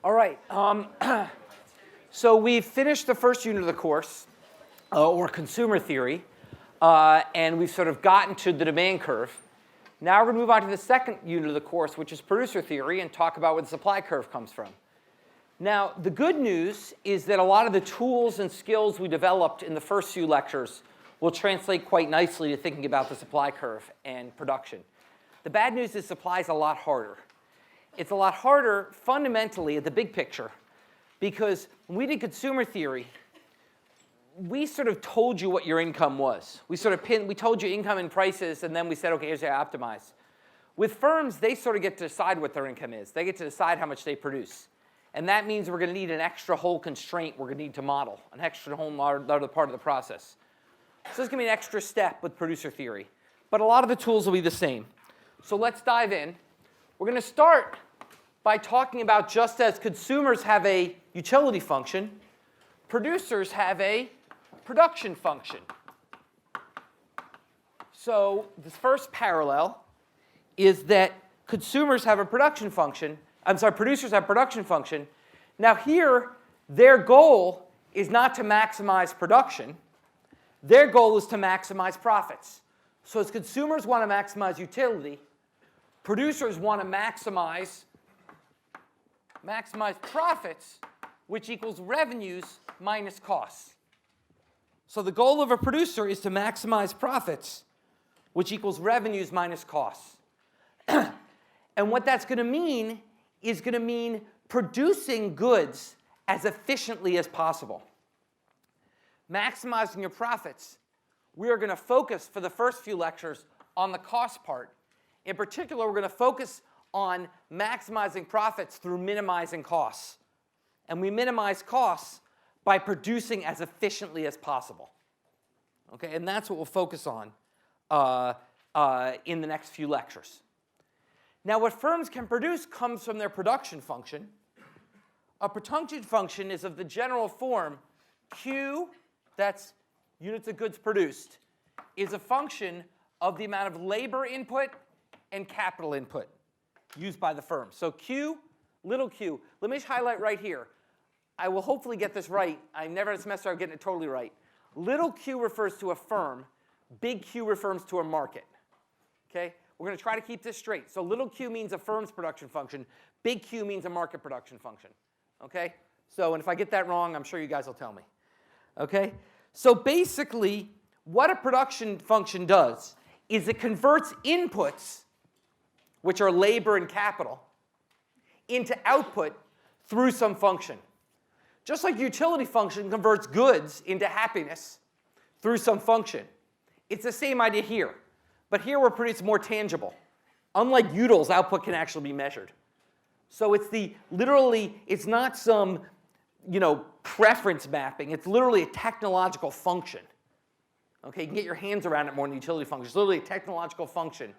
All right. So we've finished the first unit of the course, or consumer theory, and we've sort of gotten to the demand curve. Now we're going to move on to the second unit of the course, which is producer theory, and talk about where the supply curve comes from. Now, the good news is that a lot of the tools and skills we developed in the first few lectures will translate quite nicely to thinking about the supply curve and production. The bad news is supply is a lot harder. It's a lot harder fundamentally at the big picture because when we did consumer theory, we sort of told you what your income was. We told you income and prices, and then we said, okay, here's how you optimize. With firms, they sort of get to decide what their income is. They get to decide how much they produce. And that means we're going to need an extra whole constraint we're going to need to model, an extra whole other part of the process. So there's going to be an extra step with producer theory. But a lot of the tools will be the same. So let's dive in. We're going to start by talking about just as consumers have a utility function, producers have a production function. So the first parallel is that consumers have a production function. Producers have production function. Now here, their goal is not to maximize production. Their goal is to maximize profits. So as consumers want to maximize utility, producers want to maximize profits, which equals revenues minus costs. So the goal of a producer is to maximize profits, which equals revenues minus costs. And what that's going to mean is going to mean producing goods as efficiently as possible. Maximizing your profits, we are going to focus for the first few lectures on the cost part. In particular, we're going to focus on maximizing profits through minimizing costs. And we minimize costs by producing as efficiently as possible. Okay, and that's what we'll focus on in the next few lectures. Now, what firms can produce comes from their production function. A production function is of the general form Q, that's units of goods produced, is a function of the amount of labor input and capital input used by the firm. So Q, little q. Let me just highlight right here. I will hopefully get this right. I never had a semester I'm getting it totally right. Little q refers to a firm. Big Q refers to a market. Okay? We're going to try to keep this straight. So little q means a firm's production function. Big Q means a market production function. Okay? So, and if I get that wrong, I'm sure you guys will tell me. Okay? So basically, what a production function does is it converts inputs, which are labor and capital, into output through some function. Just like utility function converts goods into happiness through some function. It's the same idea here. But here it's more tangible. Unlike utils, output can actually be measured. So it's not some, preference mapping. It's literally a technological function. Okay, you can get your hands around it more than the utility function. It's literally a technological function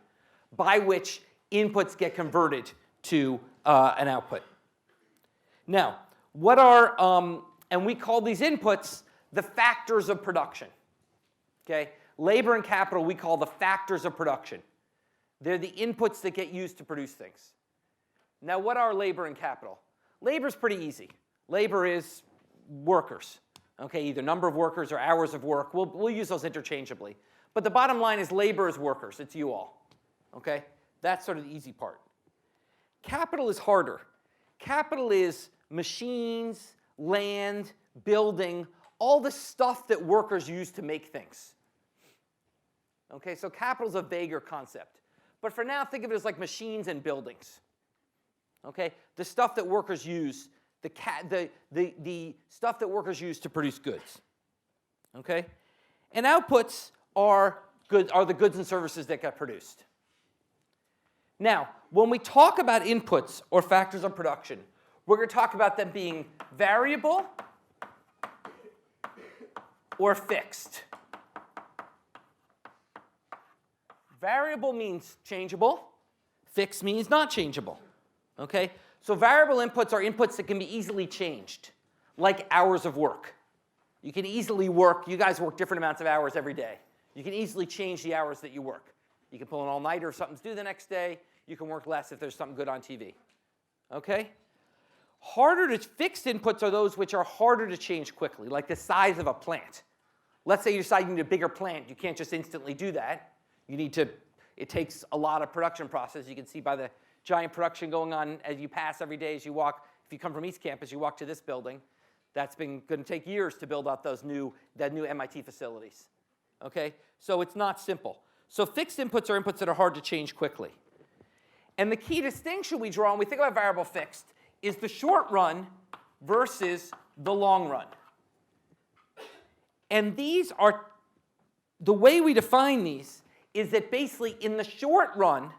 by which inputs get converted to an output. Now, and we call these inputs the factors of production. Okay? Labor and capital we call the factors of production. They're the inputs that get used to produce things. Now, what are labor and capital? Labor is pretty easy. Labor is workers. Okay, either number of workers or hours of work. We'll use those interchangeably. But the bottom line is labor is workers. It's you all. Okay? That's sort of the easy part. Capital is harder. Capital is machines, land, building, all the stuff that workers use to make things. Okay, so capital is a vaguer concept. But for now, think of it as like machines and buildings. Okay, the stuff that workers use, the stuff that workers use to produce goods. Okay, and outputs are the goods and services that get produced. Now, when we talk about inputs or factors of production, we're going to talk about them being variable or fixed. Variable means changeable. Fixed means not changeable. Okay? So variable inputs are inputs that can be easily changed, like hours of work. You can easily work. You guys work different amounts of hours every day. You can easily change the hours that you work. You can pull an all-nighter if something's due the next day. You can work less if there's something good on TV. Okay? Fixed inputs are those which are harder to change quickly, like the size of a plant. Let's say you decide you need a bigger plant. You can't just instantly do that. You need to, it takes a lot of production process. You can see by the giant production going on as you pass every day as you walk. If you come from East Campus, you walk to this building. That's been going to take years to build out those new MIT facilities. Okay? So it's not simple. So fixed inputs are inputs that are hard to change quickly. And the key distinction we draw when we think about variable fixed is the short run versus the long run. And these are, the way we define these is that basically in the short run,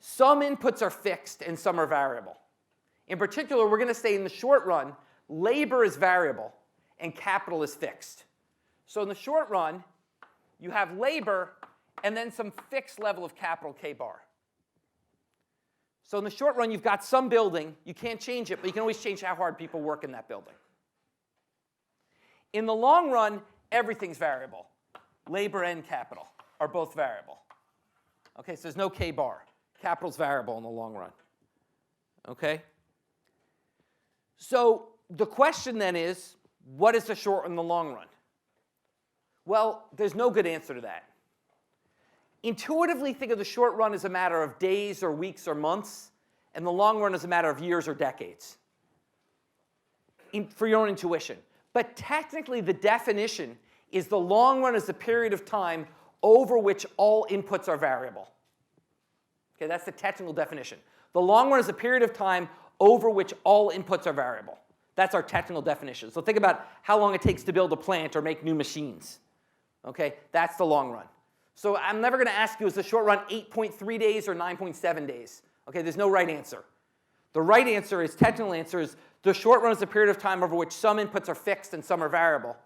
some inputs are fixed and some are variable. In particular, we're going to say in the short run, labor is variable and capital is fixed. So in the short run, you have labor and then some fixed level of capital K bar. So in the short run, you've got some building. You can't change it, but you can always change how hard people work in that building. In the long run, everything's variable. Labor and capital are both variable. Okay, so there's no K bar. Capital's variable in the long run. Okay? So the question then is, what is the short and the long run? Well, there's no good answer to that. Intuitively, think of the short run as a matter of days or weeks or months, and the long run as a matter of years or decades for your own intuition. But technically, the definition is the long run is the period of time over which all inputs are variable. Okay, that's the technical definition. The long run is a period of time over which all inputs are variable. That's our technical definition. So think about how long it takes to build a plant or make new machines. Okay, that's the long run. So I'm never going to ask you, is the short run 8.3 days or 9.7 days? Okay, there's no right answer. The right answer is, technical answer is, the short run is a period of time over which some inputs are fixed and some are variable.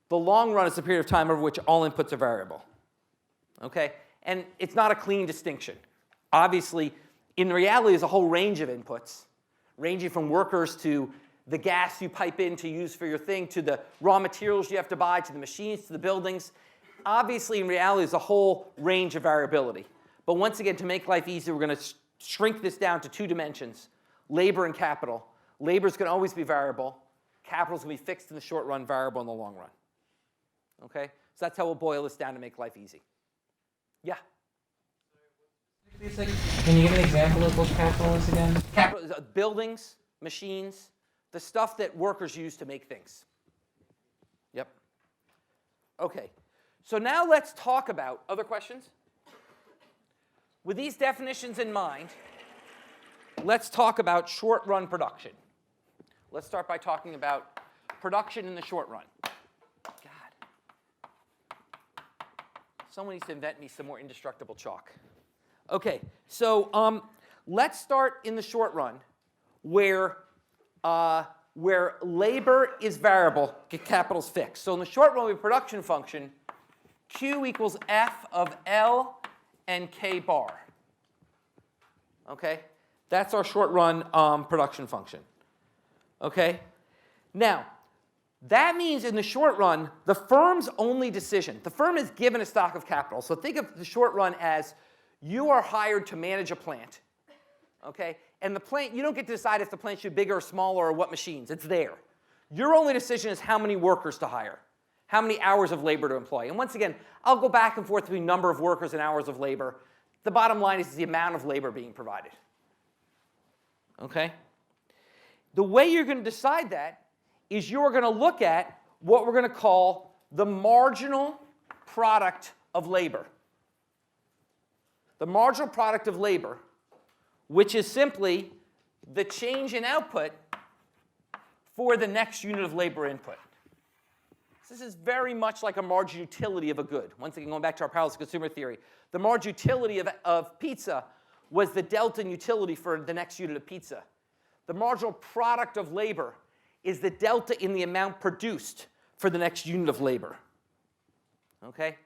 The long run is a period of time over which all inputs are variable. Okay, and it's not a clean distinction. Obviously, in reality, there's a whole range of inputs, ranging from workers to the gas you pipe in to use for your thing, to the raw materials you have to buy, to the machines, to the buildings. Obviously, in reality, there's a whole range of variability. But once again, to make life easier, we're going to shrink this down to two dimensions, labor and capital. Labor is going to always be variable. Capital is going to be fixed in the short run, variable in the long run. Okay? So that's how we'll boil this down to make life easy. Yeah? Can you give an example of what capital is again? Capital is buildings, machines, the stuff that workers use to make things. Yep. Okay. So now let's talk about, other questions? With these definitions in mind, let's talk about short-run production. Let's start by talking about production in the short run. God. Someone needs to invent me some more indestructible chalk. Okay, so let's start in the short run where labor is variable, capital's fixed. So in the short run, we have a production function, Q equals F of L and K bar. Okay, that's our short run production function. Okay, now that means in the short run, the firm's only decision, the firm is given a stock of capital. So think of the short run as you are hired to manage a plant. Okay, and the plant, you don't get to decide if the plant should be bigger or smaller or what machines. It's there. Your only decision is how many workers to hire, how many hours of labor to employ. And once again, I'll go back and forth between number of workers and hours of labor. The bottom line is the amount of labor being provided. Okay? The way you're going to decide that is you're going to look at what we're going to call the marginal product of labor. The marginal product of labor, which is simply the change in output for the next unit of labor input. This is very much like a marginal utility of a good. Once again, going back to our parallel consumer theory, the marginal utility of pizza was the delta in utility for the next unit of pizza. The marginal product of labor is the delta in the amount produced for the next unit of labor. Okay?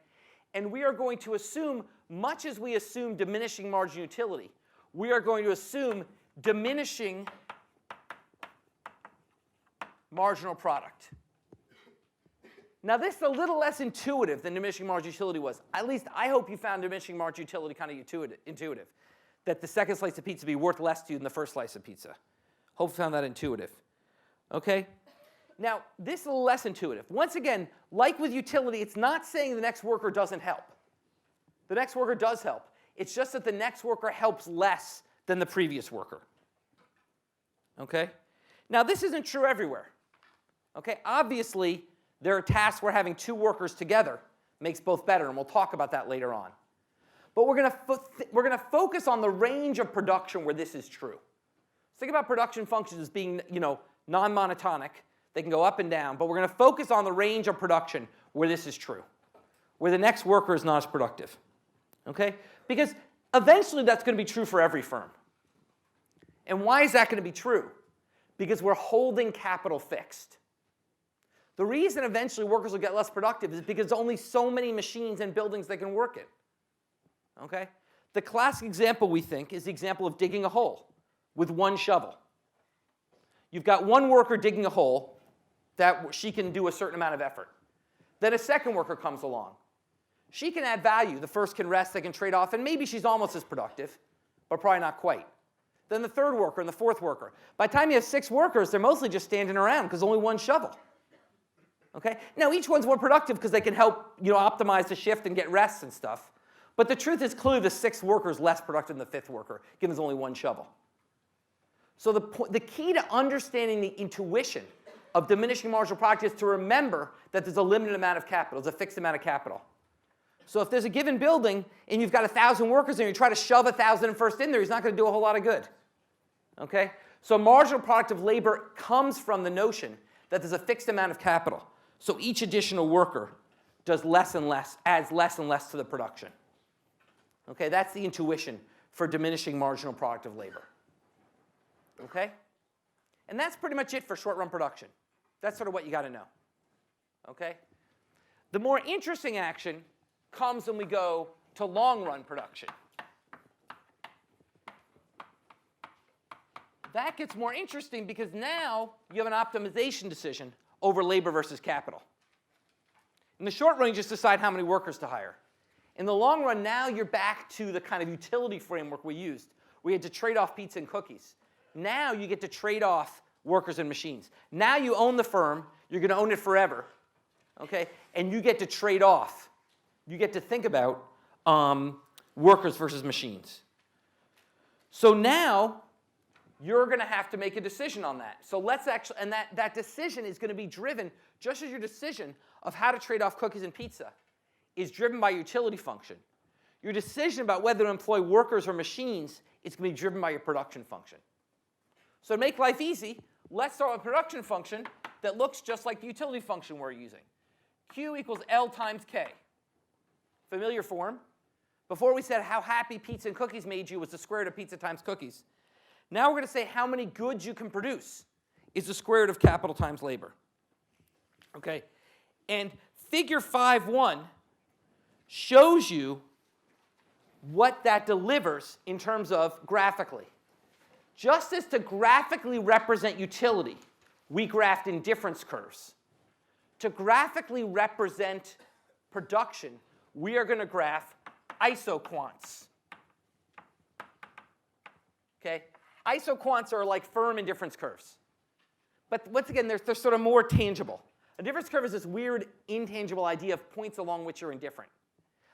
And we are going to assume, much as we assume diminishing marginal utility, we are going to assume diminishing marginal product. Now, this is a little less intuitive than diminishing marginal utility was. At least I hope you found diminishing marginal utility kind of intuitive, that the second slice of pizza be worth less to you than the first slice of pizza. Hope you found that intuitive. Okay? Now, this is a little less intuitive. Once again, like with utility, it's not saying the next worker doesn't help. The next worker does help. It's just that the next worker helps less than the previous worker. Okay? Now, this isn't true everywhere. Okay? Obviously, there are tasks where having two workers together makes both better, and we'll talk about that later on. But we're going to focus on the range of production where this is true. Think about production functions as being, non-monotonic. They can go up and down, but we're going to focus on the range of production where this is true, where the next worker is not as productive. Okay? Because eventually that's going to be true for every firm. And why is that going to be true? Because we're holding capital fixed. The reason eventually workers will get less productive is because there's only so many machines and buildings that can work it. Okay? The classic example, we think, is the example of digging a hole with one shovel. You've got one worker digging a hole that she can do a certain amount of effort. Then a second worker comes along. She can add value. The first can rest, they can trade off, and maybe she's almost as productive, but probably not quite. Then the third worker and the fourth worker. By the time you have 6 workers, they're mostly just standing around because only one shovel. Okay? Now, each one's more productive because they can help optimize the shift and get rests and stuff. But the truth is clearly the 6th worker is less productive than the 5th worker, given there's only one shovel. So the key to understanding the intuition of diminishing marginal product is to remember that there's a limited amount of capital. There's a fixed amount of capital. So if there's a given building and you've got 1,000 workers and you try to shove 1,000 first in there, he's not going to do a whole lot of good. Okay? So marginal product of labor comes from the notion that there's a fixed amount of capital. So each additional worker does less and less, adds less and less to the production. Okay? That's the intuition for diminishing marginal product of labor. Okay? And that's pretty much it for short-run production. That's sort of what you got to know. Okay? The more interesting action comes when we go to long-run production. That gets more interesting because now you have an optimization decision over labor versus capital. In the short run, you just decide how many workers to hire. In the long run, now you're back to the kind of utility framework we used. We had to trade off pizza and cookies. Now you get to trade off workers and machines. Now you own the firm. You're going to own it forever. Okay? And you get to trade off. You get to think about workers versus machines. So now you're going to have to make a decision on that. So let's actually, and that decision is going to be driven, just as your decision of how to trade off cookies and pizza is driven by your utility function. Your decision about whether to employ workers or machines is going to be driven by your production function. So to make life easy, let's start with a production function that looks just like the utility function we're using. Q equals L times K. Familiar form. Before we said how happy pizza and cookies made you was the square root of pizza times cookies. Now we're going to say how many goods you can produce is the square root of capital times labor. Okay? And figure 5.1 shows you what that delivers in terms of graphically. Just as to graphically represent utility, we graphed indifference curves. To graphically represent production, we are going to graph isoquants. Okay? Isoquants are like firm indifference curves. But once again, they're sort of more tangible. A difference curve is this weird intangible idea of points along which you're indifferent.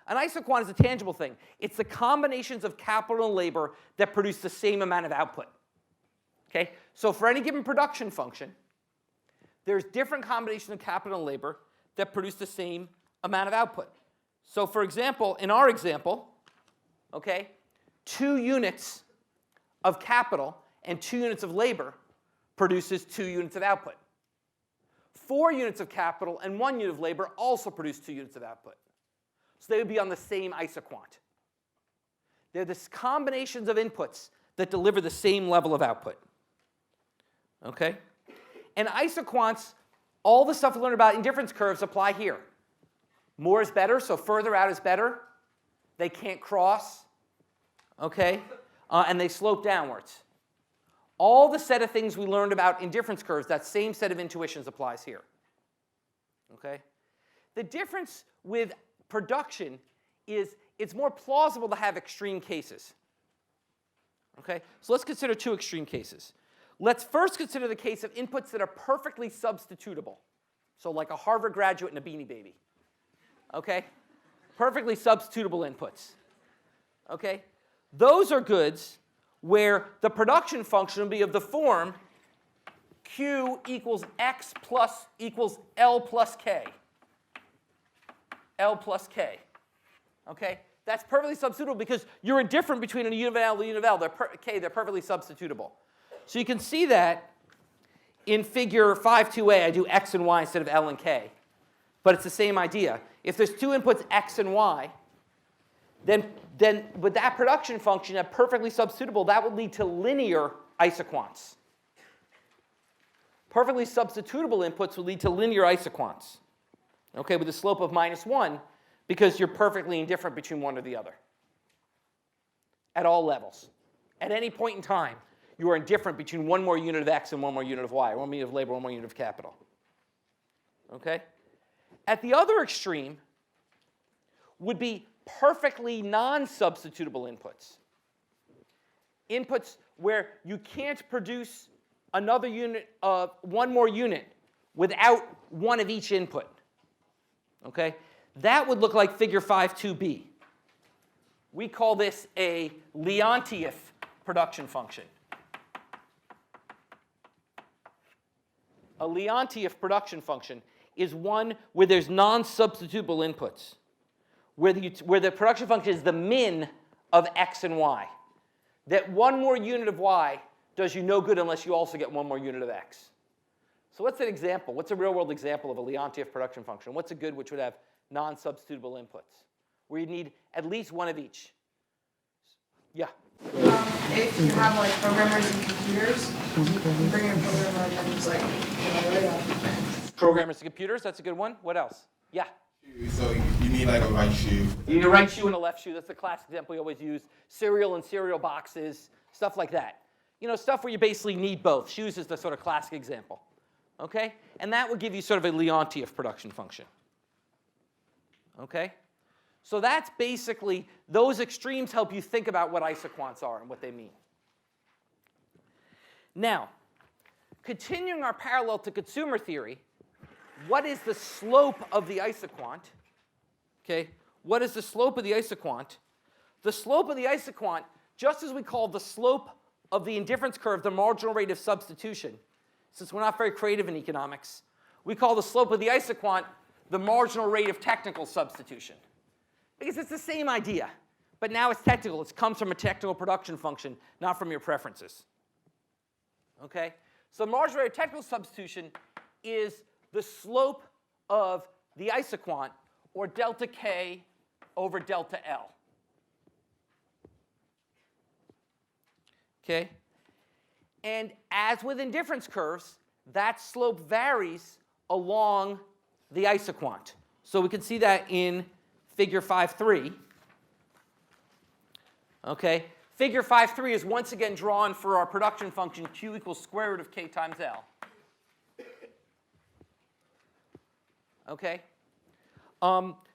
An isoquant is a tangible thing. It's the combinations of capital and labor that produce the same amount of output. Okay? So for any given production function, there's different combinations of capital and labor that produce the same amount of output. So for example, in our example, okay, 2 units of capital and 2 units of labor produces 2 units of output. 4 units of capital and 1 unit of labor also produce 2 units of output. So they would be on the same isoquant. They're the combinations of inputs that deliver the same level of output. Okay? And isoquants, all the stuff we learned about indifference curves apply here. More is better, so further out is better. They can't cross. Okay? And they slope downwards. All the set of things we learned about indifference curves, that same set of intuitions applies here. Okay? The difference with production is it's more plausible to have extreme cases. Okay? So let's consider 2 extreme cases. Let's first consider the case of inputs that are perfectly substitutable. So like a Harvard graduate and a Beanie Baby. Okay? Perfectly substitutable inputs. Okay? Those are goods where the production function will be of the form Q equals X plus equals L plus K. L plus K. Okay? That's perfectly substitutable because you're indifferent between a unit of L and a unit of L. They're perfectly substitutable. So you can see that in figure 5.2a, I do X and Y instead of L and K. But it's the same idea. If there's two inputs, X and Y, then with that production function, that perfectly substitutable, that would lead to linear isoquants. Perfectly substitutable inputs would lead to linear isoquants. Okay, with a slope of -1, because you're perfectly indifferent between one or the other. At all levels. At any point in time, you are indifferent between one more unit of X and one more unit of Y, or one unit of labor, one more unit of capital. Okay? At the other extreme would be perfectly non-substitutable inputs. Inputs where you can't produce another unit of one more unit without one of each input. Okay? That would look like figure 5.2b. We call this a Leontief production function. A Leontief production function is one where there's non-substitutable inputs, where the production function is the min of X and Y. That one more unit of Y does you no good unless you also get one more unit of X. So what's an example? What's a real-world example of a Leontief production function? What's a good which would have non-substitutable inputs, where you need at least one of each? Yeah? If you have like programmers and computers, you can bring in a programmer and then just like, Programmers and computers, that's a good one. What else? Yeah? So you need like a right shoe. You need a right shoe and a left shoe. That's the classic example we always use. Cereal and cereal boxes, stuff like that. You know, stuff where you basically need both. Shoes is the sort of classic example. Okay? And that would give you sort of a Leontief production function. Okay? So that's basically, those extremes help you think about what isoquants are and what they mean. Now, continuing our parallel to consumer theory, what is the slope of the isoquant? Okay, what is the slope of the isoquant? The slope of the isoquant, just as we call the slope of the indifference curve the marginal rate of substitution, since we're not very creative in economics, we call the slope of the isoquant the marginal rate of technical substitution. Because it's the same idea, but now it's technical. It comes from a technical production function, not from your preferences. Okay? So marginal rate of technical substitution is the slope of the isoquant, or delta K over delta L. Okay? And as with indifference curves, that slope varies along the isoquant. So we can see that in figure 5.3. Okay? Figure 5.3 is once again drawn for our production function Q equals square root of K times L. Okay?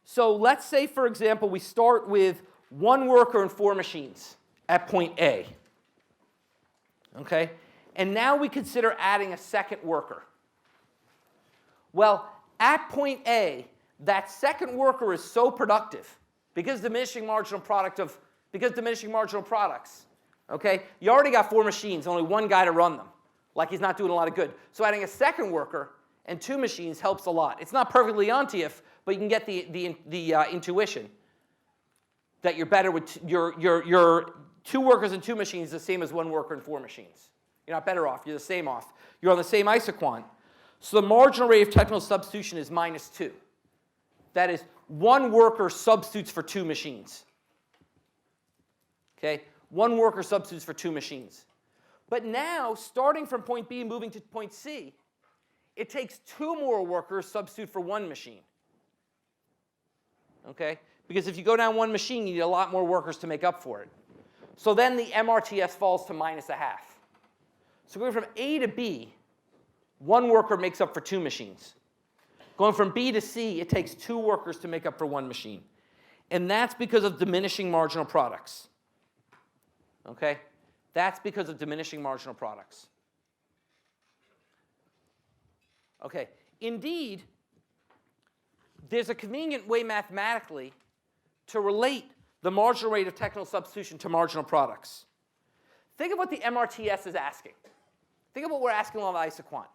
So let's say, for example, we start with one worker and 4 machines at point A. Okay? And now we consider adding a second worker. Well, at point A, that second worker is so productive because diminishing marginal products, okay? You already got 4 machines, only one guy to run them. Like he's not doing a lot of good. So adding a second worker and 2 machines helps a lot. It's not perfectly Leontief, but you can get the intuition that you're better with your 2 workers and 2 machines the same as 1 worker and 4 machines. You're not better off. You're the same off. You're on the same isoquant. So the marginal rate of technical substitution is -2. That is, 1 worker substitutes for 2 machines. Okay? 1 worker substitutes for 2 machines. But now, starting from point B and moving to point C, it takes 2 more workers substitute for 1 machine. Okay? Because if you go down 1 machine, you need a lot more workers to make up for it. So then the MRTS falls to -0.5. So going from A to B, 1 worker makes up for 2 machines. Going from B to C, it takes 2 workers to make up for 1 machine. And that's because of diminishing marginal products. Okay? That's because of diminishing marginal products. Okay. Indeed, there's a convenient way mathematically to relate the marginal rate of technical substitution to marginal products. Think of what the MRTS is asking. Think of what we're asking along the isoquant.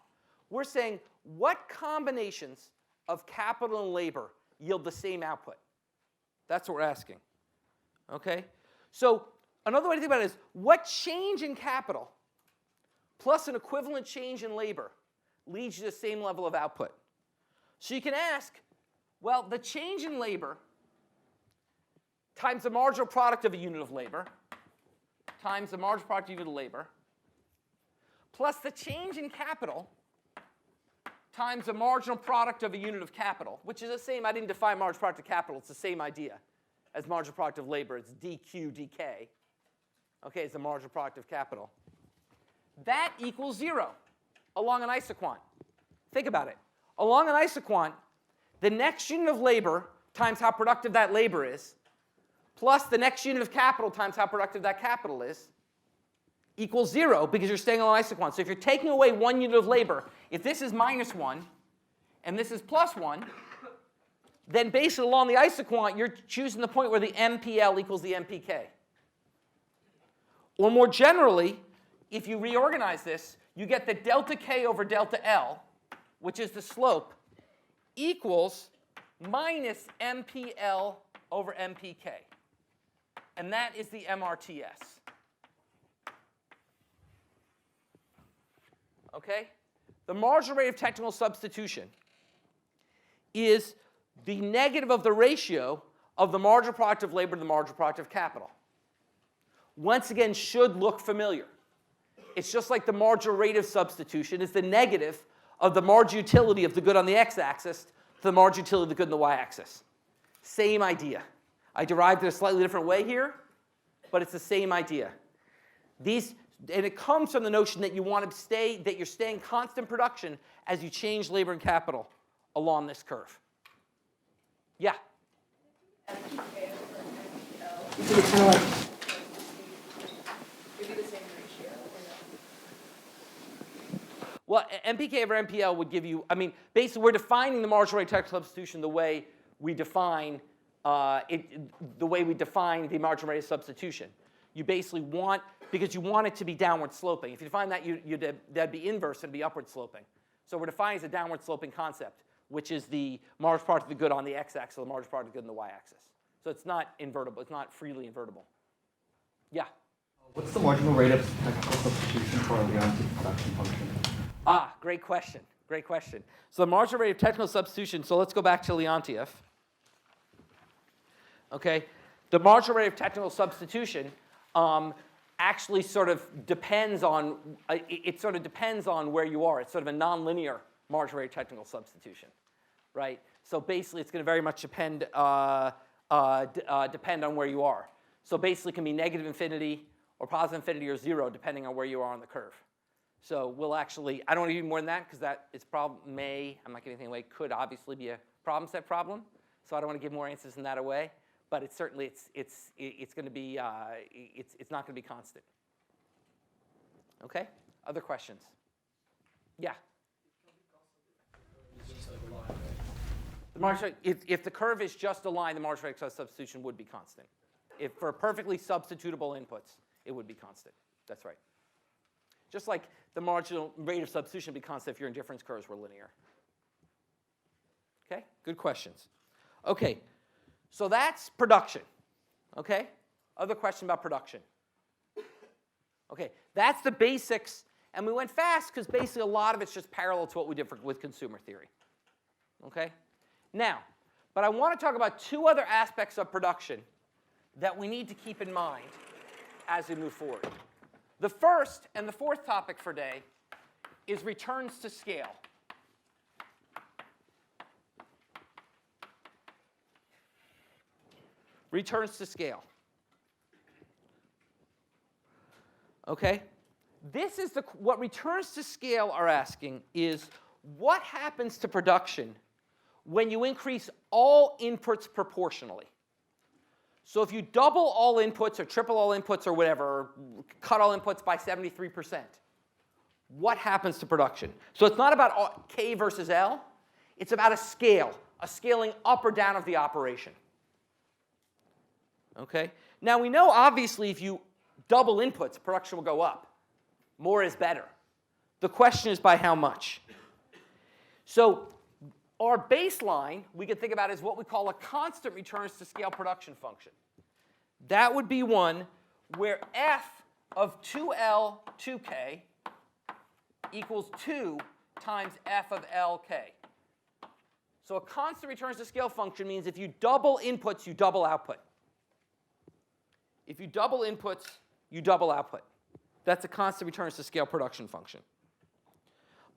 We're saying, what combinations of capital and labor yield the same output? That's what we're asking. Okay? So another way to think about it is, what change in capital plus an equivalent change in labor leads you to the same level of output? So you can ask, well, the change in labor times the marginal product of a unit of labor times the marginal product of a unit of labor plus the change in capital times the marginal product of a unit of capital, which is the same. I didn't define marginal product of capital. It's the same idea as marginal product of labor. It's dq dk. Okay, it's the marginal product of capital. That equals 0 along an isoquant. Think about it. Along an isoquant, the next unit of labor times how productive that labor is, plus the next unit of capital times how productive that capital is, equals 0 because you're staying along isoquant. So if you're taking away one unit of labor, if this is -1 and this is +1, then basically along the isoquant, you're choosing the point where the MPL equals the MPK. Or more generally, if you reorganize this, you get that delta K over delta L, which is the slope, equals minus MPL over MPK. And that is the MRTS. Okay? The marginal rate of technical substitution is the negative of the ratio of the marginal product of labor to the marginal product of capital. Once again, should look familiar. It's just like the marginal rate of substitution is the negative of the marginal utility of the good on the x-axis to the marginal utility of the good on the y-axis. Same idea. I derived it a slightly different way here, but it's the same idea. And it comes from the notion that you want to that you're staying constant production as you change labor and capital along this curve. Yeah? Well, MPK over MPL would give you, I mean, basically we're defining the marginal rate of technical substitution the way we define the marginal rate of substitution. You basically want, because you want it to be downward sloping. If you define that, that'd be inverse, it'd be upward sloping. So we're defining it as a downward sloping concept, which is the marginal product of the good on the x-axis or the marginal product of the good on the y-axis. So it's not invertible, it's not freely invertible. Yeah? What's the marginal rate of technical substitution for a Leontief production function? Ah, great question. Great question. So the marginal rate of technical substitution, so let's go back to Leontief. Okay? The marginal rate of technical substitution actually sort of depends on, it sort of depends on where you are. It's sort of a nonlinear marginal rate of technical substitution, right? So basically it's going to very much depend on where you are. So basically it can be negative infinity or positive infinity or 0 depending on where you are on the curve. So we'll actually, I don't want to give you more than that because that is I'm not giving anything away, could obviously be a problem set problem. So I don't want to give more answers than that away. But it's certainly, it's going to be, it's not going to be constant. Okay? Other questions? Yeah? The marginal, if the curve is just a line, the marginal rate of substitution would be constant. If for perfectly substitutable inputs, it would be constant. That's right. Just like the marginal rate of substitution would be constant if your indifference curves were linear. Okay? Good questions. Okay. So that's production. Okay? Other question about production. Okay, that's the basics. And we went fast because basically a lot of it's just parallel to what we did with consumer theory. Okay? Now, but I want to talk about two other aspects of production that we need to keep in mind as we move forward. The first and the fourth topic for today is returns to scale. Returns to scale. Okay? This is what returns to scale are asking is what happens to production when you increase all inputs proportionally. So if you double all inputs or triple all inputs or whatever, or cut all inputs by 73%, what happens to production. So it's not about K versus L. It's about a scale, a scaling up or down of the operation. Okay? Now we know, obviously, if you double inputs, production will go up. More is better. The question is by how much. So our baseline, we can think about as what we call a constant returns to scale production function. That would be one where f of 2L 2K equals 2 times f of LK. So a constant returns to scale function means if you double inputs, you double output. If you double inputs, you double output. That's a constant returns to scale production function.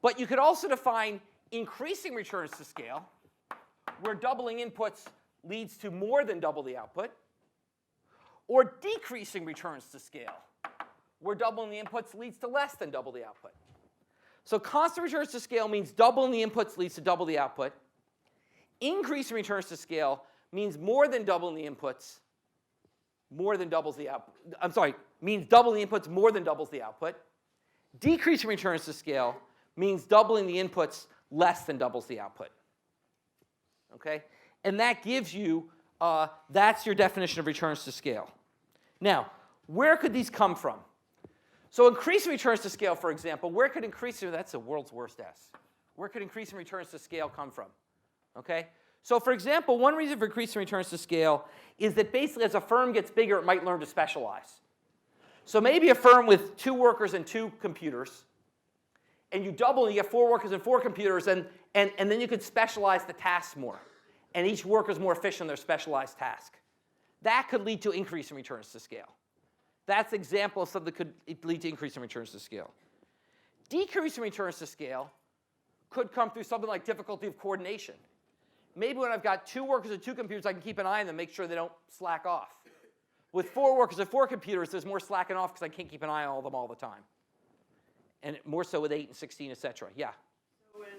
But you could also define increasing returns to scale, where doubling inputs leads to more than double the output, or decreasing returns to scale, where doubling the inputs leads to less than double the output. So constant returns to scale means doubling the inputs leads to double the output. Increasing returns to scale means more than doubling the inputs, more than doubles the output. I'm sorry, means doubling the inputs more than doubles the output. Decreasing returns to scale means doubling the inputs less than doubles the output. Okay? And that gives you, that's your definition of returns to scale. Now, where could these come from? So increasing returns to scale, for example, where could increasing, that's the world's worst S. Where could increasing returns to scale come from? Okay? So for example, one reason for increasing returns to scale is that basically as a firm gets bigger, it might learn to specialize. So maybe a firm with 2 workers and 2 computers, and you double and you get 4 workers and 4 computers, and then you could specialize the tasks more. And each worker is more efficient in their specialized task. That could lead to increasing returns to scale. That's an example of something that could lead to increasing returns to scale. Decreasing returns to scale could come through something like difficulty of coordination. Maybe when I've got 2 workers and 2 computers, I can keep an eye on them, make sure they don't slack off. With 4 workers and 4 computers, there's more slacking off because I can't keep an eye on all of them all the time. And more so with 8 and 16, et cetera. Yeah? So in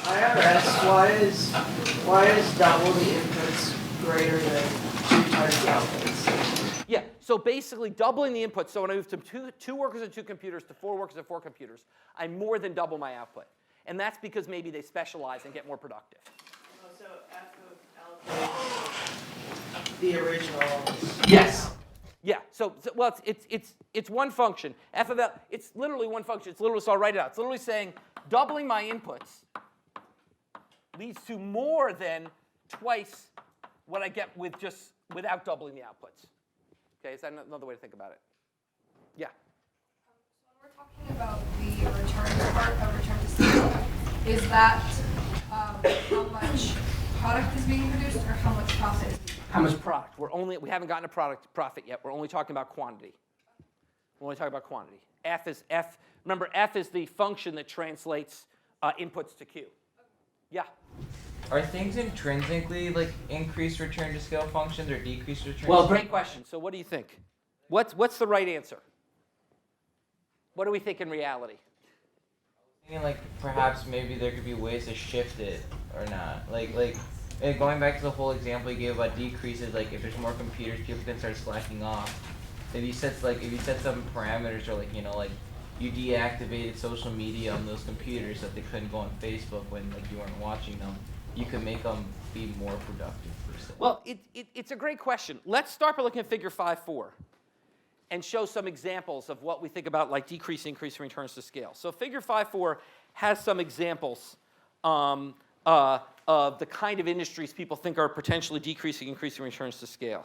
IRS, why is double the inputs greater than 2 times the outputs? Yeah, so basically doubling the input. So when I move from 2 workers and 2 computers to 4 workers and 4 computers, I more than double my output. And that's because maybe they specialize and get more productive. Oh, so f of LK, the original. Yes. Yeah. So well, it's one function. F of L. It's literally one function. It's literally, so I'll write it out. It's literally saying doubling my inputs leads to more than twice what I get with just without doubling the outputs. Okay, is that another way to think about it? Yeah. So when we're talking about the return part of return to scale, is that how much product is being produced or how much profit is being produced? How much product? We haven't gotten to profit yet. We're only talking about quantity. We're only talking about quantity. Remember, F is the function that translates inputs to Q. Yeah. Are things intrinsically like increased return to scale functions or decreased return? Well, great question. So what do you think? What's the right answer? What do we think in reality? Thinking like perhaps maybe there could be ways to shift it or not. Like going back to the whole example you gave about decreases, like if there's more computers, people can start slacking off. If you set some parameters or like you deactivated social media on those computers so that they couldn't go on Facebook when like you weren't watching them, you can make them be more productive per se. Well, it's a great question. Let's start by looking at figure 5.4 and show some examples of what we think about like decreasing, increasing returns to scale. So figure 5.4 has some examples of the kind of industries people think are potentially decreasing, increasing returns to scale.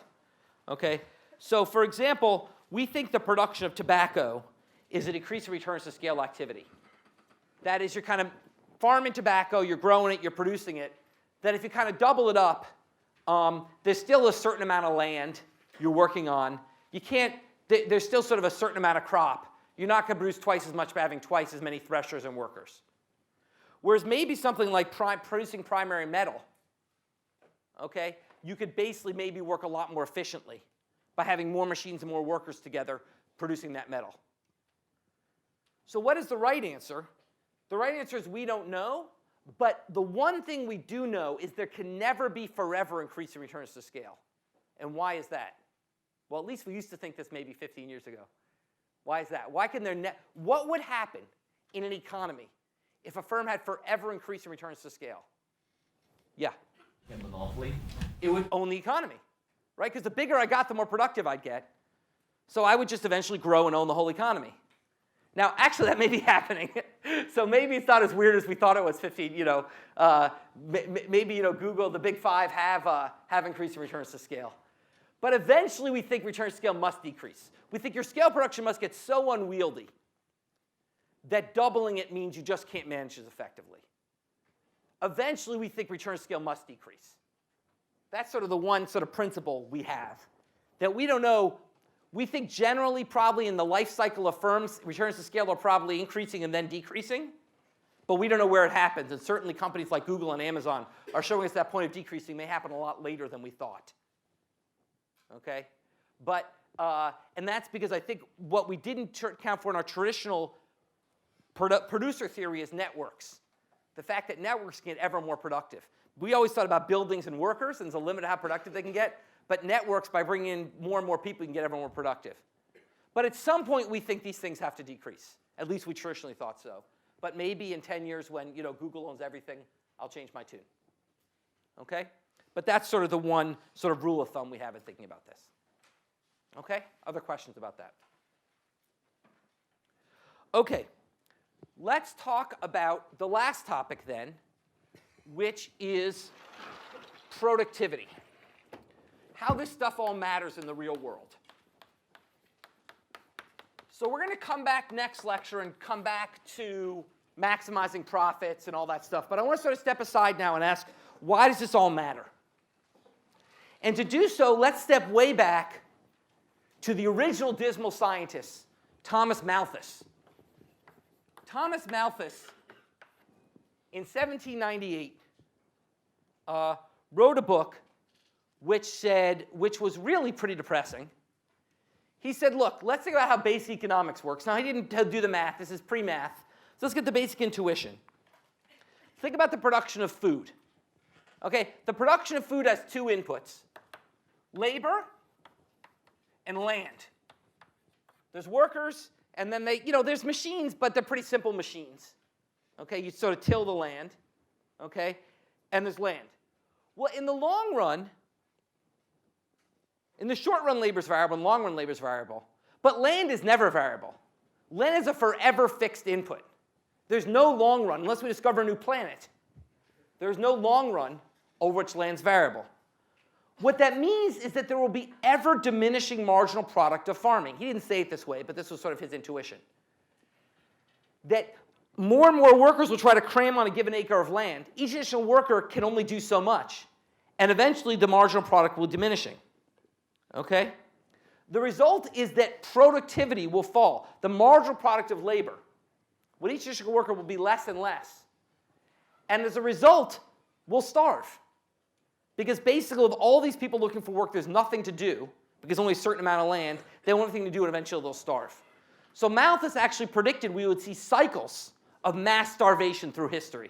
Okay? So for example, we think the production of tobacco is a decreasing returns to scale activity. That is, you're kind of farming tobacco, you're growing it, you're producing it. That if you kind of double it up, there's still a certain amount of land you're working on. You can't, there's still sort of a certain amount of crop. You're not going to produce twice as much by having twice as many threshers and workers. Whereas maybe something like producing primary metal, okay, you could basically maybe work a lot more efficiently by having more machines and more workers together producing that metal. So what is the right answer? The right answer is we don't know, but the one thing we do know is there can never be forever increasing returns to scale. And why is that? Well, at least we used to think this maybe 15 years ago. Why is that? Why can there what would happen in an economy if a firm had forever increasing returns to scale? Yeah. A monopoly. It would own the economy, right? Because the bigger I got, the more productive I'd get. So I would just eventually grow and own the whole economy. Now, actually, that may be happening. So maybe it's not as weird as we thought it was 15. Maybe Google, the big five, have increasing returns to scale. But eventually, we think returns to scale must decrease. We think your scale production must get so unwieldy that doubling it means you just can't manage as effectively. Eventually, we think return to scale must decrease. That's sort of the one sort of principle we have that we don't know. We think generally probably in the life cycle of firms, returns to scale are probably increasing and then decreasing, but we don't know where it happens. And certainly companies like Google and Amazon are showing us that point of decreasing may happen a lot later than we thought. Okay? But, and that's because I think what we didn't account for in our traditional producer theory is networks. The fact that networks get ever more productive. We always thought about buildings and workers, and there's a limit to how productive they can get. But networks, by bringing in more and more people, you can get ever more productive. But at some point, we think these things have to decrease. At least we traditionally thought so. But maybe in 10 years when Google owns everything, I'll change my tune. Okay? But that's sort of the one sort of rule of thumb we have in thinking about this. Okay? Other questions about that? Okay. Let's talk about the last topic then, which is productivity. How this stuff all matters in the real world. So we're going to come back next lecture and come back to maximizing profits and all that stuff. But I want to sort of step aside now and ask, why does this all matter? And to do so, let's step way back to the original dismal scientist, Thomas Malthus. Thomas Malthus, in 1798, wrote a book which was really pretty depressing. He said, look, let's think about how basic economics works. Now, he didn't do the math. This is pre-math. So let's get the basic intuition. Think about the production of food. Okay, the production of food has two inputs, labor and land. There's workers, and then there's machines, but they're pretty simple machines. Okay, you sort of till the land, okay, and there's land. Well, in the long run, in the short run, labor is variable. In the long run, labor is variable. But land is never variable. Land is a forever fixed input. There's no long run, unless we discover a new planet. There's no long run over which land's variable. What that means is that there will be ever diminishing marginal product of farming. He didn't say it this way, but this was sort of his intuition. That more and more workers will try to cram on a given acre of land. Each additional worker can only do so much. And eventually, the marginal product will be diminishing. Okay? The result is that productivity will fall. The marginal product of labor with each additional worker will be less and less. And as a result, we'll starve. Because basically, with all these people looking for work, there's nothing to do, because only a certain amount of land, they won't have anything to do, and eventually they'll starve. So Malthus actually predicted we would see cycles of mass starvation through history.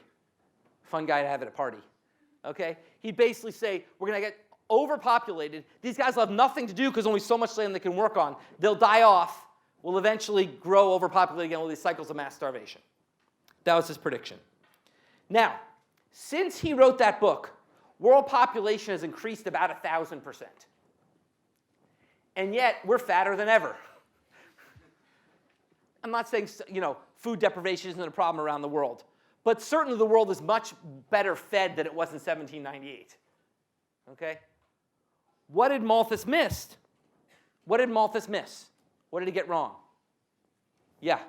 Fun guy to have at a party. Okay? He'd basically say, we're going to get overpopulated. These guys will have nothing to do because only so much land they can work on. They'll die off. We'll eventually grow overpopulated again with these cycles of mass starvation. That was his prediction. Now, since he wrote that book, world population has increased about 1,000%. And yet, we're fatter than ever. I'm not saying, food deprivation isn't a problem around the world. But certainly the world is much better fed than it was in 1798. Okay? What did Malthus miss? What did Malthus miss? What did he get wrong? Yeah?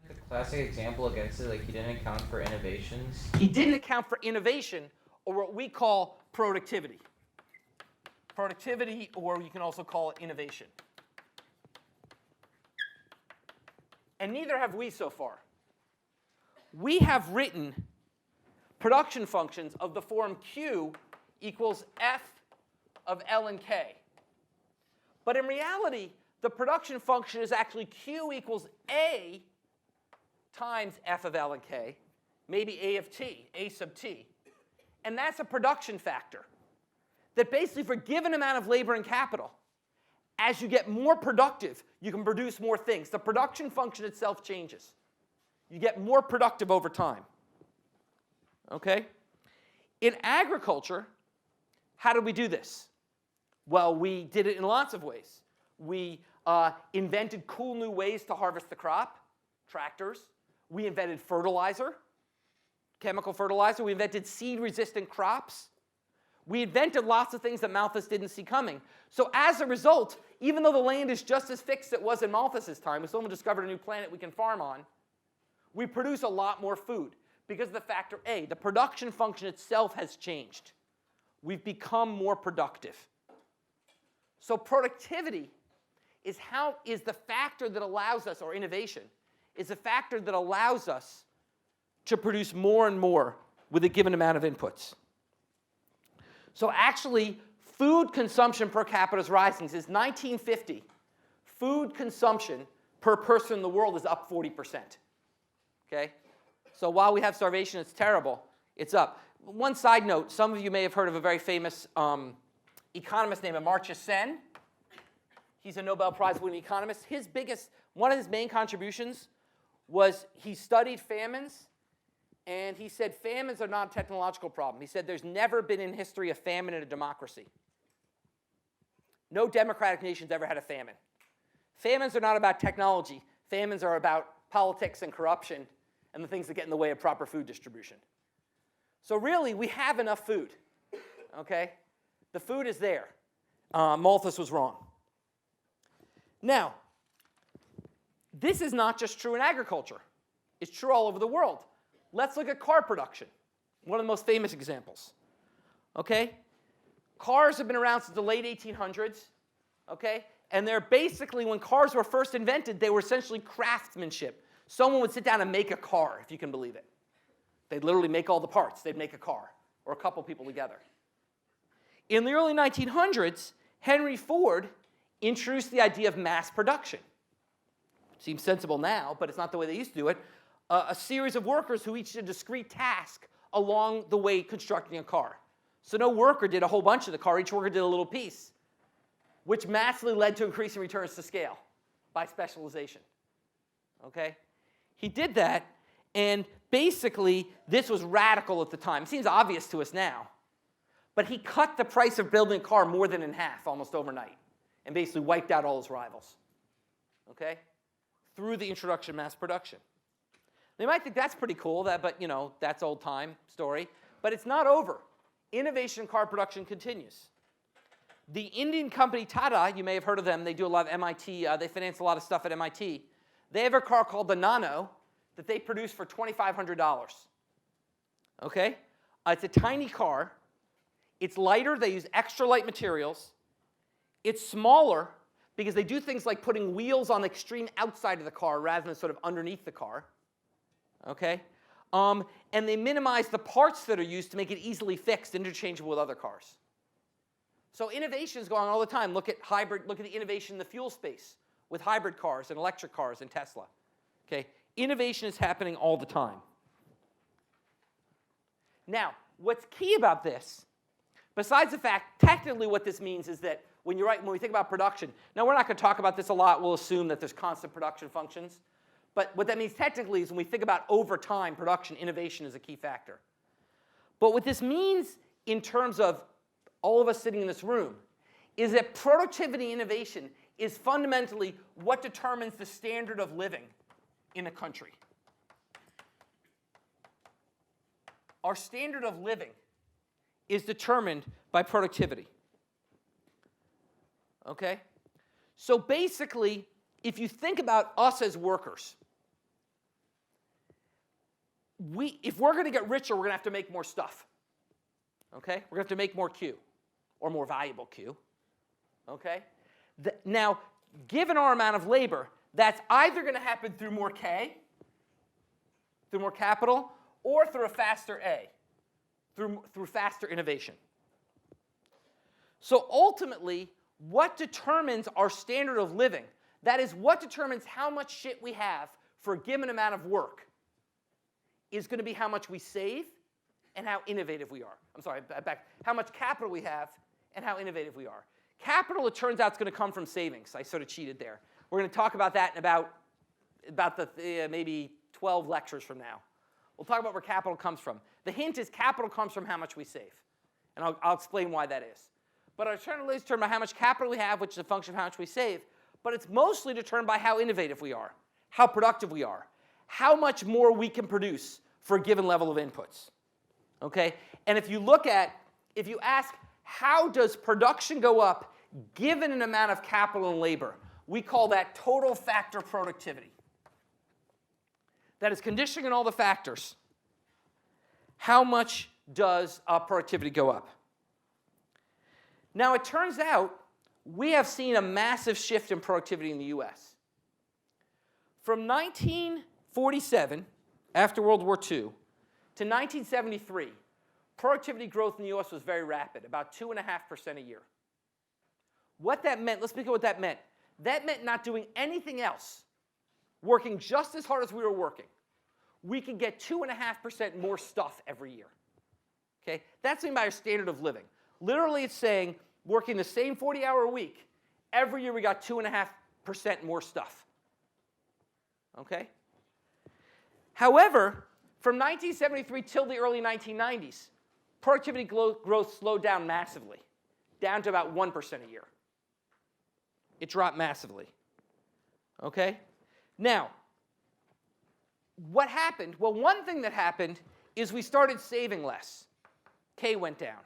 The classic example against it, like he didn't account for innovations. He didn't account for innovation, or what we call productivity. Productivity, or you can also call it innovation. And neither have we so far. We have written production functions of the form Q equals F of L and K. But in reality, the production function is actually Q equals A times F of L and K, maybe A of T, A sub T. And that's a production factor. That basically for a given amount of labor and capital, as you get more productive, you can produce more things. The production function itself changes. You get more productive over time. Okay? In agriculture, how did we do this? Well, we did it in lots of ways. We invented cool new ways to harvest the crop, tractors. We invented fertilizer, chemical fertilizer. We invented seed-resistant crops. We invented lots of things that Malthus didn't see coming. So as a result, even though the land is just as fixed as it was in Malthus's time, we still haven't discovered a new planet we can farm on, we produce a lot more food because of the factor A. The production function itself has changed. We've become more productive. So productivity is the factor that allows us, or innovation, is a factor that allows us to produce more and more with a given amount of inputs. So actually, food consumption per capita is rising. Since 1950, food consumption per person in the world is up 40%. Okay? So while we have starvation, it's terrible, it's up. One side note, some of you may have heard of a very famous economist named Amartya Sen. He's a Nobel Prize-winning economist. One of his main contributions was he studied famines, and he said famines are not a technological problem. He said there's never been in history a famine in a democracy. No democratic nation's ever had a famine. Famines are not about technology. Famines are about politics and corruption and the things that get in the way of proper food distribution. So really, we have enough food. Okay? The food is there. Malthus was wrong. Now, this is not just true in agriculture. It's true all over the world. Let's look at car production, one of the most famous examples. Okay? Cars have been around since the late 1800s. Okay? And they're basically, when cars were first invented, they were essentially craftsmanship. Someone would sit down and make a car, if you can believe it. They'd literally make all the parts. They'd make a car, or a couple people together. In the early 1900s, Henry Ford introduced the idea of mass production. Seems sensible now, but it's not the way they used to do it. A series of workers who each did a discrete task along the way constructing a car. So no worker did a whole bunch of the car. Each worker did a little piece, which massively led to increasing returns to scale by specialization. Okay? He did that, and basically, this was radical at the time. It seems obvious to us now. But he cut the price of building a car more than in half almost overnight and basically wiped out all his rivals. Okay? Through the introduction of mass production. They might think that's pretty cool, but that's old time story. But it's not over. Innovation in car production continues. The Indian company Tata, you may have heard of them. They do a lot of MIT. They finance a lot of stuff at MIT. They have a car called the Nano that they produce for $2,500. Okay? It's a tiny car. It's lighter. They use extra light materials. It's smaller because they do things like putting wheels on the extreme outside of the car rather than sort of underneath the car. Okay? And they minimize the parts that are used to make it easily fixed, interchangeable with other cars. So innovation is going on all the time. Look at the innovation in the fuel space with hybrid cars and electric cars and Tesla. Okay? Innovation is happening all the time. Now, what's key about this, besides the fact, technically what this means is that when we think about production, now we're not going to talk about this a lot. We'll assume that there's constant production functions. But what that means technically is when we think about over time production, innovation is a key factor. But what this means in terms of all of us sitting in this room is that productivity innovation is fundamentally what determines the standard of living in a country. Our standard of living is determined by productivity. Okay? So basically, if you think about us as workers, if we're going to get richer, we're going to have to make more stuff. Okay? We're going to have to make more Q, or more valuable Q. Okay? Now, given our amount of labor, that's either going to happen through more K, through more capital, or through a faster A, through faster innovation. So ultimately, what determines our standard of living, that is what determines how much shit we have for a given amount of work, is going to be how much we save and how innovative we are. How much capital we have and how innovative we are. Capital, it turns out, is going to come from savings. I sort of cheated there. We're going to talk about that in about maybe 12 lectures from now. We'll talk about where capital comes from. The hint is capital comes from how much we save. And I'll explain why that is. But our return on is determined by how much capital we have, which is a function of how much we save. But it's mostly determined by how innovative we are, how productive we are, how much more we can produce for a given level of inputs. Okay? And if you ask, how does production go up given an amount of capital and labor, we call that total factor productivity. That is conditioning on all the factors. How much does productivity go up? Now, it turns out we have seen a massive shift in productivity in the US. From 1947, after World War II, to 1973, productivity growth in the US was very rapid, about 2.5% a year. What that meant, let's look at what that meant. That meant not doing anything else, working just as hard as we were working. We could get 2.5% more stuff every year. Okay? That's what I mean by our standard of living. Literally, it's saying working the same 40-hour a week, every year we got 2.5% more stuff. Okay? However, from 1973 till the early 1990s, productivity growth slowed down massively, down to about 1% a year. It dropped massively. Okay? Now, what happened? Well, one thing that happened is we started saving less. K went down.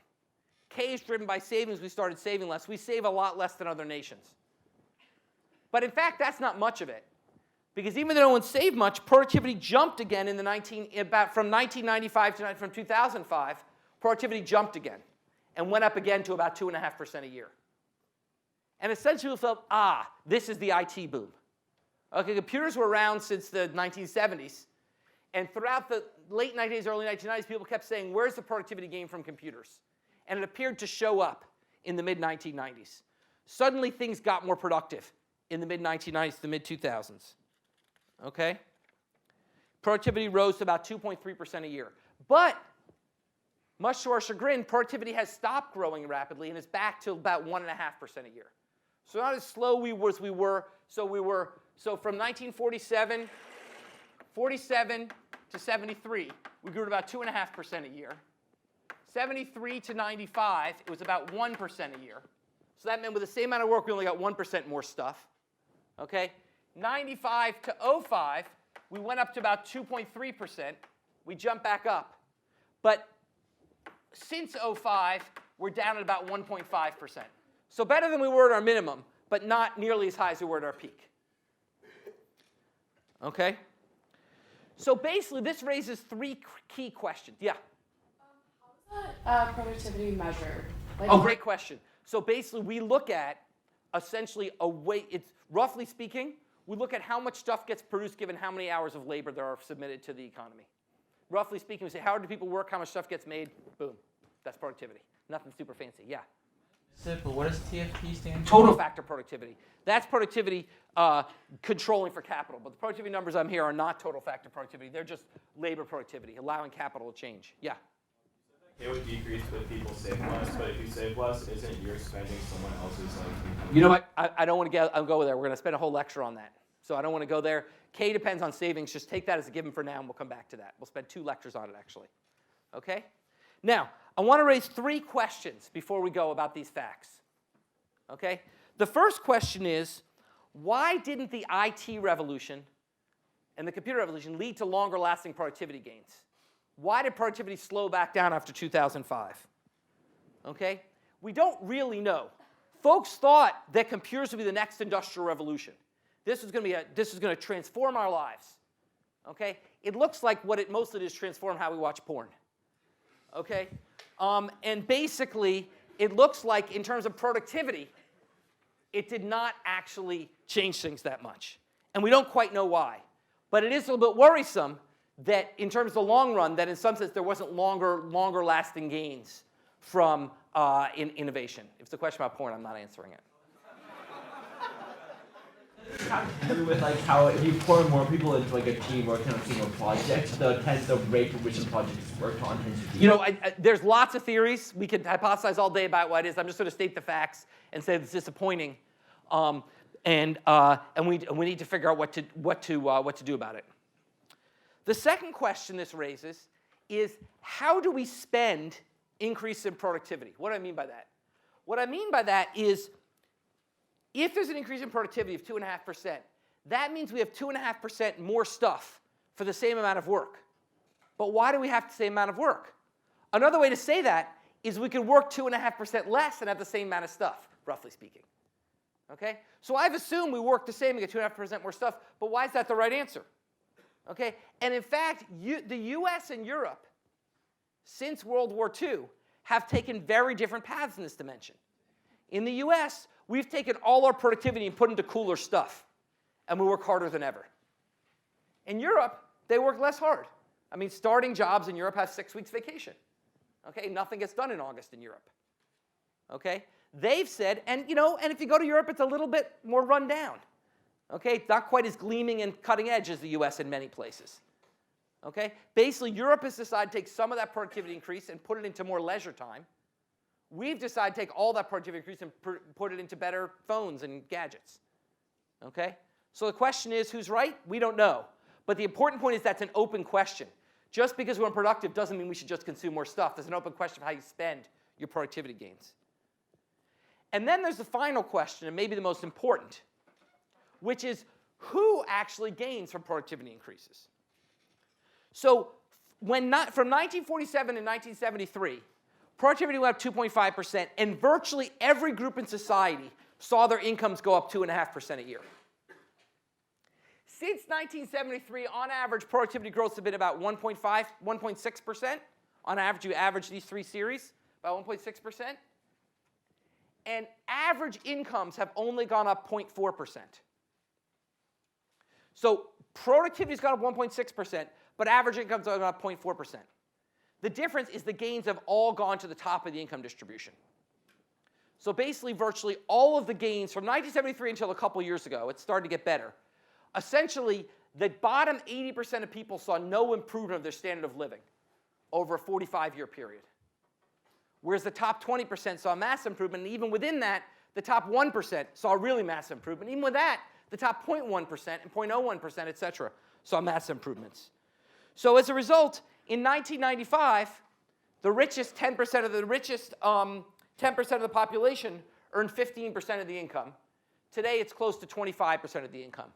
K is driven by savings. We started saving less. We save a lot less than other nations. But in fact, that's not much of it. Because even though no one saved much, productivity jumped again in from 1995 to from 2005, productivity jumped again and went up again to about 2.5% a year. And essentially we felt, this is the IT boom. Okay, computers were around since the 1970s. And throughout the late 1980s, early 1990s, people kept saying, where's the productivity gain from computers? And it appeared to show up in the mid-1990s. Suddenly things got more productive in the mid-1990s to the mid-2000s. Okay? Productivity rose to about 2.3% a year. But, much to our chagrin, productivity has stopped growing rapidly and is back to about 1.5% a year. So not as slow as we were. So from 1947 to 73, we grew at about 2.5% a year. 73 to 95, it was about 1% a year. So that meant with the same amount of work, we only got 1% more stuff. Okay? 95 to 05, we went up to about 2.3%. We jumped back up. But since 05, we're down at about 1.5%. So better than we were at our minimum, but not nearly as high as we were at our peak. Okay? So basically, this raises three key questions. Yeah? How is that productivity measured? Great question. So basically, we look at essentially roughly speaking, we look at how much stuff gets produced given how many hours of labor there are submitted to the economy. Roughly speaking, we say, how hard do people work, how much stuff gets made? Boom. That's productivity. Nothing super fancy. Yeah? Simple. What does TFP stand for? Total factor productivity. That's productivity controlling for capital. But the productivity numbers I'm here are not total factor productivity. They're just labor productivity, allowing capital to change. Yeah? It would decrease with people save less, but if you save less, isn't your spending someone else's like? You know what? I don't want to go there. We're going to spend a whole lecture on that. So I don't want to go there. K depends on savings. Just take that as a given for now, and we'll come back to that. We'll spend 2 lectures on it, actually. Okay? Now, I want to raise 3 questions before we go about these facts. Okay? The first question is, why didn't the IT revolution and the computer revolution lead to longer lasting productivity gains? Why did productivity slow back down after 2005? Okay? We don't really know. Folks thought that computers would be the next industrial revolution. This is going to transform our lives. Okay? It looks like what it mostly did is transform how we watch porn. Okay? And basically, it looks like in terms of productivity, it did not actually change things that much. And we don't quite know why. But it is a little bit worrisome that in terms of the long run, that in some sense there wasn't longer lasting gains from innovation. If it's a question about porn, I'm not answering it. With like how if you pour more people into like a team working on a single project, the rate at which the project is worked on tends to decrease. You know, there's lots of theories. We could hypothesize all day about what it is. I'm just going to state the facts and say it's disappointing, and we need to figure out what to do about it. The second question this raises is, how do we spend increase in productivity? What do I mean by that? What I mean by that is, if there's an increase in productivity of 2.5%, that means we have 2.5% more stuff for the same amount of work. But why do we have the same amount of work? Another way to say that is we could work 2.5% less and have the same amount of stuff, roughly speaking. Okay? So I've assumed we work the same and get 2.5% more stuff, but why is that the right answer? Okay? And in fact, the US and Europe, since World War II, have taken very different paths in this dimension. In the US, we've taken all our productivity and put into cooler stuff, and we work harder than ever. In Europe, they work less hard. I mean, starting jobs in Europe have 6 weeks vacation. Okay? Nothing gets done in August in Europe. Okay? They've said, and if you go to Europe, it's a little bit more run down. Okay? It's not quite as gleaming and cutting edge as the US in many places. Okay? Basically, Europe has decided to take some of that productivity increase and put it into more leisure time. We've decided to take all that productivity increase and put it into better phones and gadgets. Okay? So the question is, who's right? We don't know. But the important point is that's an open question. Just because we're unproductive doesn't mean we should just consume more stuff. There's an open question of how you spend your productivity gains. And then there's the final question, and maybe the most important, which is who actually gains from productivity increases? So from 1947 to 1973, productivity went up 2.5%, and virtually every group in society saw their incomes go up 2.5% a year. Since 1973, on average, productivity growth has been about 1.6%. On average, you average these 3 series, about 1.6%. And average incomes have only gone up 0.4%. So productivity has gone up 1.6%, but average incomes have gone up 0.4%. The difference is the gains have all gone to the top of the income distribution. So basically, virtually all of the gains from 1973 until a couple years ago, it started to get better. Essentially, the bottom 80% of people saw no improvement of their standard of living over a 45-year period. Whereas the top 20% saw mass improvement, and even within that, the top 1% saw really mass improvement. Even with that, the top 0.1% and 0.01%, et cetera, saw mass improvements. So as a result, in 1995, the richest 10% of the richest 10% of the population earned 15% of the income. Today, it's close to 25% of the income.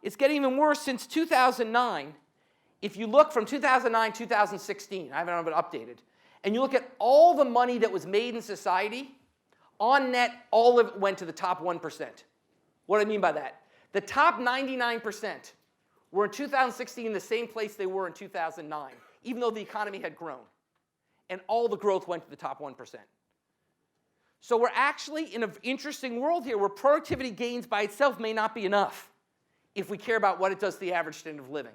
It's getting even worse since 2009. If you look from 2009 to 2016, I haven't been updated, and you look at all the money that was made in society, on net, all of it went to the top 1%. What do I mean by that? The top 99% were in 2016 the same place they were in 2009, even though the economy had grown. And all the growth went to the top 1%. So we're actually in an interesting world here where productivity gains by itself may not be enough if we care about what it does to the average standard of living.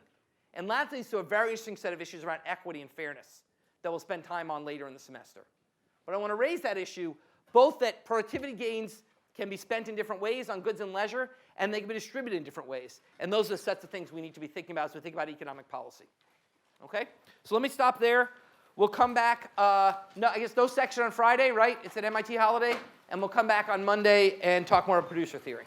And that leads to a very interesting set of issues around equity and fairness that we'll spend time on later in the semester. But I want to raise that issue, both that productivity gains can be spent in different ways on goods and leisure, and they can be distributed in different ways. And those are the sets of things we need to be thinking about as we think about economic policy. Okay? So let me stop there. We'll come back. I guess no section on Friday, right? It's an MIT holiday. And we'll come back on Monday and talk more about producer theory.